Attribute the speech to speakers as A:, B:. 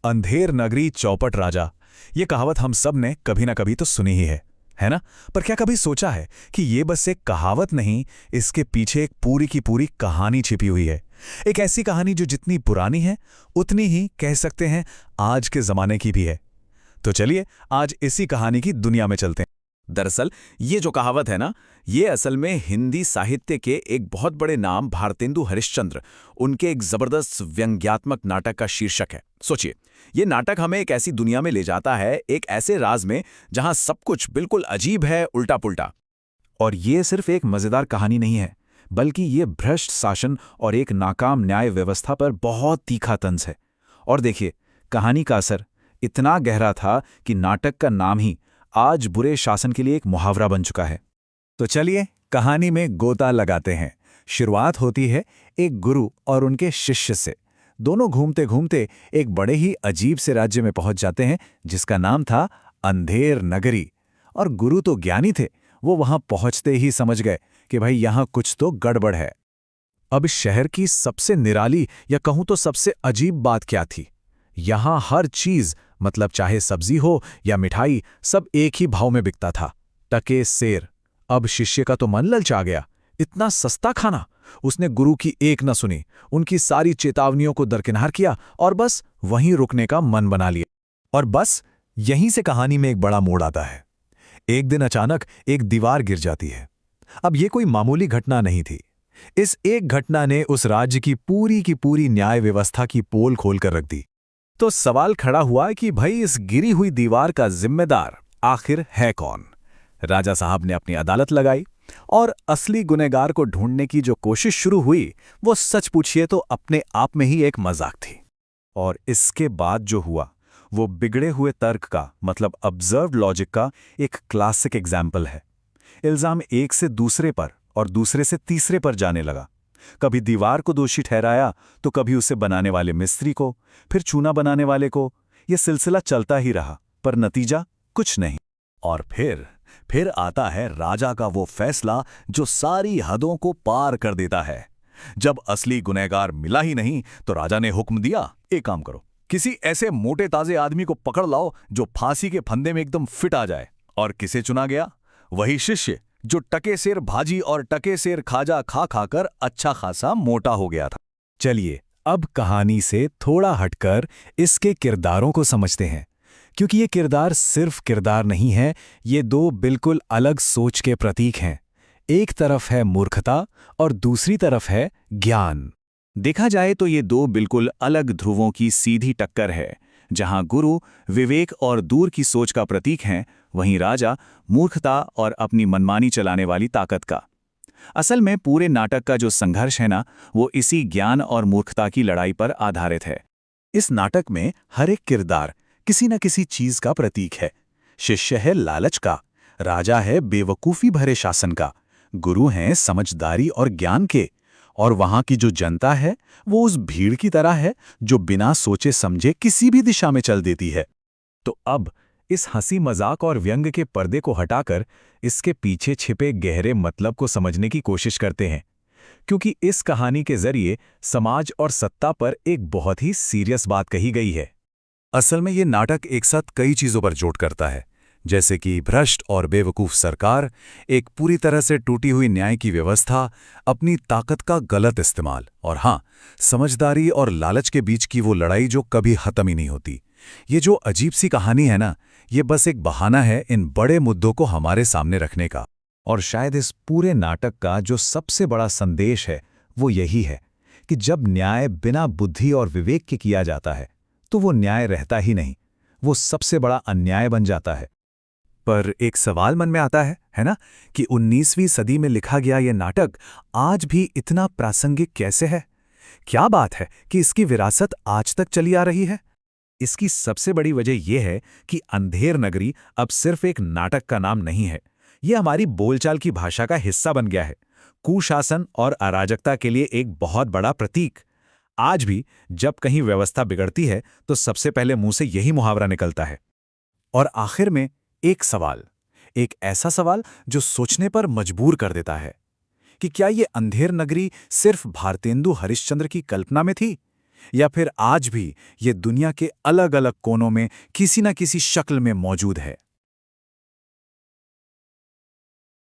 A: अंधेर नगरी चौपट राजा। ये कहावत हम सब ने कभी ना कभी तो सुनी ही है ना? पर क्या कभी सोचा है कि ये बस एक कहावत नहीं, इसके पीछे एक पूरी की पूरी कहानी छिपी हुई है। एक ऐसी कहानी जो जितनी पुरानी है उतनी ही कह सकते हैं आज के जमाने की भी है। तो चलिए आज इसी कहानी की दुनिया में चलते हैं।
B: दरअसल ये जो कहावत है ना, ये असल में हिंदी साहित्य के एक बहुत बड़े नाम भारतेंदु हरिश्चंद्र, उनके एक जबरदस्त व्यंग्यात्मक नाटक का शीर्षक है। सोचिए, ये नाटक हमें एक ऐसी दुनिया में ले जाता है, एक ऐसे राज में जहां सब कुछ बिल्कुल अजीब है, उल्टा पुल्टा।
A: और ये सिर्फ एक मजेदार कहानी नहीं है, बल्कि ये भ्रष्ट शासन और एक नाकाम न्याय व्यवस्था पर बहुत तीखा तंज है। और देखिए, कहानी का असर इतना गहरा था कि नाटक का नाम ही आज बुरे शासन के लिए एक मुहावरा बन चुका है। तो चलिए कहानी में गोता लगाते हैं। शुरुआत होती है एक गुरु और उनके शिष्य से। दोनों घूमते घूमते एक बड़े ही अजीब से राज्य में पहुंच जाते हैं जिसका नाम था अंधेर नगरी। और गुरु तो ज्ञानी थे, वो वहां पहुंचते ही समझ गए कि भाई यहां कुछ तो गड़बड़ है। अब शहर की सबसे निराली या कहूं तो सबसे अजीब बात क्या थी? यहां हर चीज, मतलब चाहे सब्जी हो या मिठाई, सब एक ही भाव में बिकता था, टके सेर। अब शिष्य का तो मन ललचा गया, इतना सस्ता खाना। उसने गुरु की एक न सुनी, उनकी सारी चेतावनियों को दरकिनार किया और बस वहीं रुकने का मन बना लिया। और बस यहीं से कहानी में एक बड़ा मोड़ आता है। एक दिन अचानक एक दीवार गिर जाती है। अब यह कोई मामूली घटना नहीं थी। इस एक घटना ने उस राज्य की पूरी न्याय व्यवस्था की पोल खोलकर रख दी। तो सवाल खड़ा हुआ कि भाई इस गिरी हुई दीवार का जिम्मेदार आखिर है कौन? राजा साहब ने अपनी अदालत लगाई और असली गुनहगार को ढूंढने की जो कोशिश शुरू हुई, वो सच पूछिए तो अपने आप में ही एक मजाक थी। और इसके बाद जो हुआ वो बिगड़े हुए तर्क का, मतलब ऑब्जर्व्ड लॉजिक का एक क्लासिक एग्जाम्पल है। इल्जाम एक से दूसरे पर और दूसरे से तीसरे पर जाने लगा। कभी दीवार को दोषी ठहराया तो कभी उसे बनाने वाले मिस्त्री को, फिर चूना बनाने वाले को। यह सिलसिला चलता ही रहा, पर नतीजा कुछ नहीं। और फिर आता है राजा का वो फैसला जो सारी हदों को पार कर देता है। जब असली गुनहगार मिला ही नहीं तो राजा ने हुक्म दिया, एक काम करो, किसी ऐसे मोटे ताजे आदमी को पकड़ लाओ जो फांसी के फंदे में एकदम फिट आ जाए। और किसे चुना गया? वही शिष्य जो टके सेर भाजी और टके सेर खाजा खा खाकर अच्छा खासा मोटा हो गया था। चलिए अब कहानी से थोड़ा हटकर इसके किरदारों को समझते हैं, क्योंकि ये किरदार सिर्फ किरदार नहीं है, ये दो बिल्कुल अलग सोच के प्रतीक हैं। एक तरफ है मूर्खता और दूसरी तरफ है ज्ञान। देखा जाए तो ये दो बिल्कुल अलग ध्रुवों की सीधी टक्कर है। जहां गुरु विवेक और दूर की सोच का प्रतीक हैं, वहीं राजा मूर्खता और अपनी मनमानी चलाने वाली ताकत का। असल में पूरे नाटक का जो संघर्ष है ना, वो इसी ज्ञान और मूर्खता की लड़ाई पर आधारित है। इस नाटक में हर एक किरदार किसी न किसी चीज का प्रतीक है। शिष्य है लालच का, राजा है बेवकूफी भरे शासन का, गुरु हैं समझदारी और ज्ञान के, और वहां की जो जनता है वो उस भीड़ की तरह है जो बिना सोचे समझे किसी भी दिशा में चल देती है। तो अब इस हंसी मजाक और व्यंग के पर्दे को हटाकर इसके पीछे छिपे गहरे मतलब को समझने की कोशिश करते हैं, क्योंकि इस कहानी के जरिए समाज और सत्ता पर एक बहुत ही सीरियस बात कही गई है। असल में ये नाटक एक साथ कई चीजों पर जोड़ करता है, जैसे कि भ्रष्ट और बेवकूफ सरकार, एक पूरी तरह से टूटी हुई न्याय की व्यवस्था, अपनी ताकत का गलत इस्तेमाल, और हाँ, समझदारी और लालच के बीच की वो लड़ाई जो कभी खत्म ही नहीं होती। ये जो अजीब सी कहानी है ना, ये बस एक बहाना है इन बड़े मुद्दों को हमारे सामने रखने का। और शायद इस पूरे नाटक का जो सबसे बड़ा संदेश है वो यही है कि जब न्याय बिना बुद्धि और विवेक के किया जाता है तो वो न्याय रहता ही नहीं, वो सबसे बड़ा अन्याय बन जाता है। पर एक सवाल मन में आता है ना, कि 19वीं सदी में लिखा गया ये नाटक आज भी इतना प्रासंगिक कैसे है? क्या बात है कि इसकी विरासत आज तक चली आ रही है? इसकी सबसे बड़ी वजह यह है कि अंधेर नगरी अब सिर्फ एक नाटक का नाम नहीं है, यह हमारी बोलचाल की भाषा का हिस्सा बन गया है। कुशासन और अराजकता के लिए एक बहुत बड़ा प्रतीक। आज भी जब कहीं व्यवस्था बिगड़ती है तो सबसे पहले मुंह से यही मुहावरा निकलता है। और आखिर में एक सवाल, एक ऐसा सवाल जो सोचने पर मजबूर कर देता है कि क्या ये अंधेर नगरी सिर्फ भारतेंदु हरिश्चंद्र की कल्पना में थी, या फिर आज भी ये दुनिया के अलग अलग कोनों में किसी न किसी शक्ल में मौजूद है।